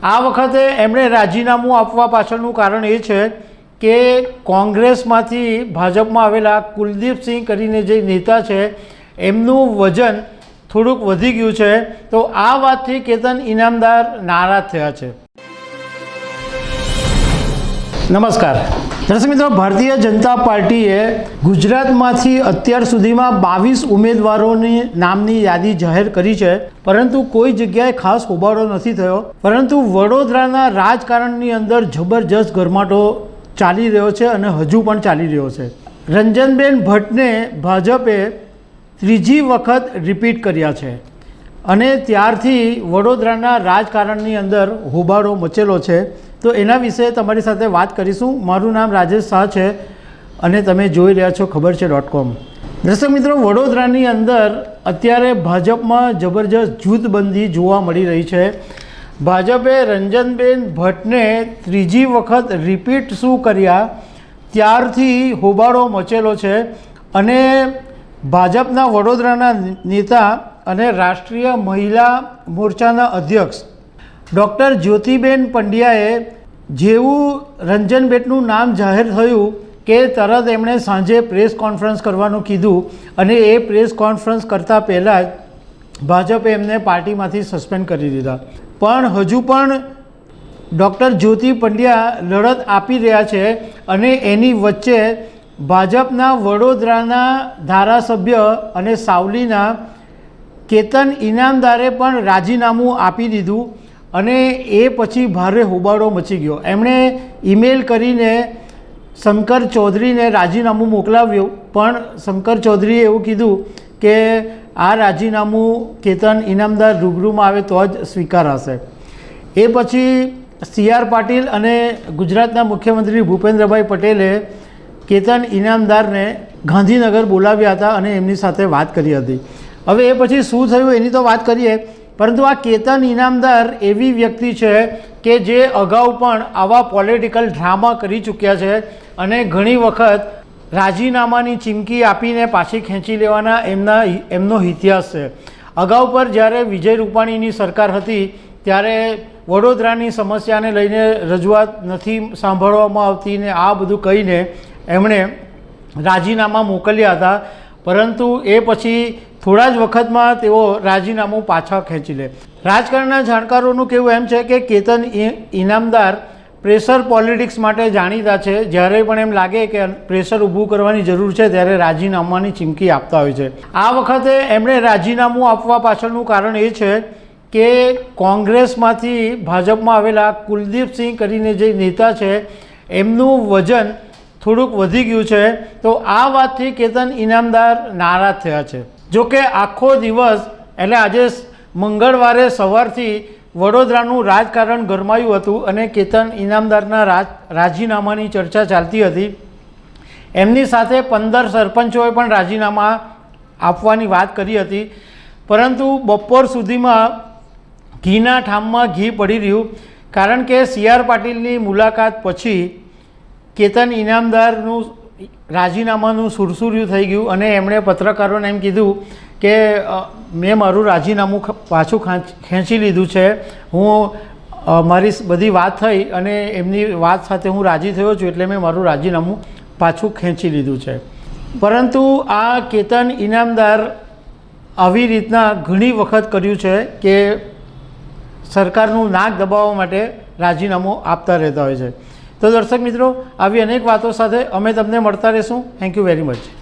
આ વખતે એમણે રાજીનામું આપવા પાછળનું કારણ એ છે કે કોંગ્રેસમાંથી ભાજપમાં આવેલા કુલદીપસિંહ કરીને જે નેતા છે એમનું વજન થોડુંક વધી ગયું છે। તો આ વાતથી કેતન ઇનામદાર નારાજ થયા છે। નમસ્કાર દર્શક મિત્રો, ભારતીય જનતા પાર્ટીએ ગુજરાતમાંથી અત્યાર સુધીમાં 22 ઉમેદવારોની નામની યાદી જાહેર કરી છે, પરંતુ કોઈ જગ્યાએ ખાસ હોબાળો નથી થયો। પરંતુ વડોદરાના રાજકારણની અંદર જબરજસ્ત ગરમાટો ચાલી રહ્યો છે અને હજુ પણ ચાલી રહ્યો છે। રંજનબેન ભટ્ટને ભાજપે ત્રીજી વખત રિપીટ કર્યા છે અને ત્યારથી વડોદરાના રાજકારણની અંદર હોબાળો મચેલો છે। તો એના વિશે તમારી સાથે વાત કરીશું। મારું નામ રાજેશ શાહ છે અને તમે જોઈ રહ્યા છો ખબર છે.com। દર્શક મિત્રો, વડોદરાની અંદર અત્યારે ભાજપમાં જબરજસ્ત જૂથબંધી જોવા મળી રહી છે। ભાજપે રંજનબેન ભટ્ટને ત્રીજી વખત રિપીટ શું કર્યા ત્યારથી હોબાળો મચેલો છે અને ભાજપના વડોદરાના નેતા અને રાષ્ટ્રીય મહિલા મોરચાના અધ્યક્ષ ડૉક્ટર જ્યોતિબેન પંડ્યાએ જેવું રંજનબેનનું નામ જાહેર થયું કે તરત એમણે સાંજે પ્રેસ કોન્ફરન્સ કરવાનું કીધું અને એ પ્રેસ કોન્ફરન્સ કરતાં પહેલાં જ ભાજપે એમને પાર્ટીમાંથી સસ્પેન્ડ કરી દીધા। પણ હજુ પણ ડૉક્ટર જ્યોતિ પંડ્યા લડત આપી રહ્યા છે અને એની વચ્ચે ભાજપના વડોદરાના ધારાસભ્ય અને સાવલીના કેતન ઇનામદારે પણ રાજીનામું આપી દીધું અને એ પછી ભારે હોબાળો મચી ગયો। એમણે ઈમેલ કરીને શંકર ચૌધરીને રાજીનામું મોકલાવ્યું, પણ શંકર ચૌધરીએ એવું કીધું કે આ રાજીનામું કેતન ઇનામદાર રૂબરૂમાં આવે તો જ સ્વીકારાશે। એ પછી સી.આર. પાટીલ અને ગુજરાતના મુખ્યમંત્રી ભૂપેન્દ્રભાઈ પટેલે કેતન ઇનામદારને ગાંધીનગર બોલાવ્યા હતા અને એમની સાથે વાત કરી હતી। હવે એ પછી શું થયું એની તો વાત કરીએ, પરંતુ આ કેતન ઇનામદાર એવી વ્યક્તિ છે કે જે અગાઉ પણ આવા પોલિટિકલ ડ્રામા કરી ચૂક્યા છે અને ઘણી વખત રાજીનામાની ચીમકી આપીને પાછી ખેંચી લેવાના એમનો ઇતિહાસ છે। અગાઉ પર જ્યારે વિજય રૂપાણીની સરકાર હતી ત્યારે વડોદરાની સમસ્યાને લઈને રજૂઆત નથી સાંભળવામાં આવતી ને આ બધું કહીને એમણે રાજીનામા મોકલ્યા હતા, પરંતુ એ પછી થોડા જ વખતમાં તેઓ રાજીનામું પાછા ખેંચી લે। રાજકારણના જાણકારોનું કહેવું એમ છે કે કેતન ઇનામદાર પ્રેશર પોલિટિક્સ માટે જાણીતા છે। જ્યારે પણ એમ લાગે કે પ્રેશર ઊભું કરવાની જરૂર છે ત્યારે રાજીનામાની ચીમકી આપતા હોય છે। આ વખતે એમણે રાજીનામું આપવા પાછળનું કારણ એ છે કે કોંગ્રેસમાંથી ભાજપમાં આવેલા કુલદીપસિંહ કરીને જે નેતા છે એમનું વજન થોડુંક વધી ગયું છે। તો આ વાતથી કેતન ઇનામદાર નારાજ થયા છે। જોકે આખો દિવસ એટલે આજે મંગળવારે સવારથી વડોદરાનું રાજકારણ ગરમાયું હતું અને કેતન ઇનામદારના રાજીનામાની ચર્ચા ચાલતી હતી। એમની સાથે 15 સરપંચોએ પણ રાજીનામા આપવાની વાત કરી હતી, પરંતુ બપોર સુધીમાં ઘીના ઠામમાં ઘી પડી રહ્યું, કારણ કે સી.આર. પાટીલની મુલાકાત પછી કેતન ઇનામદારનું રાજીનામાનું સુરસુર્યું થઈ ગયું અને એમણે પત્રકારોને એમ કીધું કે મેં મારું રાજીનામું પાછું ખેંચી લીધું છે। હું મારી બધી વાત થઈ અને એમની વાત સાથે હું રાજી થયો છું, એટલે મેં મારું રાજીનામું પાછું ખેંચી લીધું છે। પરંતુ આ કેતન ઇનામદાર આવી રીતના ઘણી વખત કર્યું છે કે સરકારનું નાક દબાવવા માટે રાજીનામું આપતા રહેતા હોય છે। તો દર્શક મિત્રો, આવી અનેક વાતો સાથે અમે તમને મળતા રહીશું। Thank you very much.